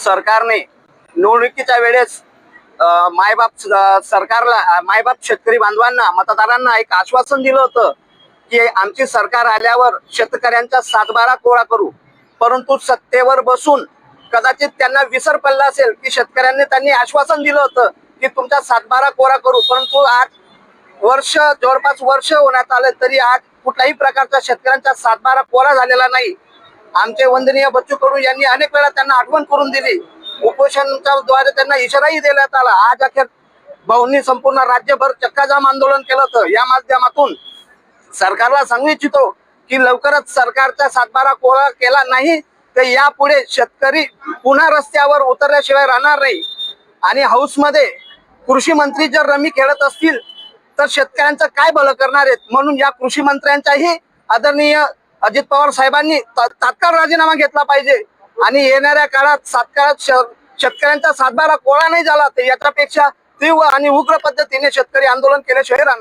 सरकारने निवडणुकीच्या वेळेस मायबाप शेतकरी बांधवांना मतदारांना एक आश्वासन दिलं होतं की आमची सरकार आल्यावर शेतकऱ्यांचा सातबारा कोरा करू. परंतु सत्तेवर बसून कदाचित त्यांना विसर पडला असेल की शेतकऱ्यांनी त्यांनी आश्वासन दिलं होतं की तुमचा सातबारा कोरा करू. परंतु आज जवळपास वर्ष होण्यात आले तरी आज कुठल्याही प्रकारचा शेतकऱ्यांचा सातबारा कोरा झालेला नाही. आमचे वंदनीय बच्चू कडू यांनी अनेक वेळा त्यांना आठवण करून दिली. उपोषणाच्या द्वारे त्यांना इशाराही देण्यात आला. आज अखेर भाऊंनी संपूर्ण राज्यभर चक्काजाम आंदोलन केलं होतं. या माध्यमातून सरकारला सांगू इच्छितो की लवकरच सरकारचा सातबारा कोरा केला नाही तर यापुढे शेतकरी पुन्हा रस्त्यावर उतरल्याशिवाय राहणार नाही. आणि हाऊसमध्ये कृषी मंत्री जर रमी खेळत असतील तर शेतकऱ्यांचं काय भलं करणार आहेत. म्हणून या कृषी मंत्र्यांचाही आदरणीय अजित पवार साहेबांनी तात्काळ राजीनामा घेतला पाहिजे आणि येणाऱ्या काळात शेतकऱ्यांचा सातबारा कोरा नाही झाला तर याच्यापेक्षा तीव्र आणि उग्र पद्धतीने शेतकरी आंदोलन केल्याशिवाय राहणार.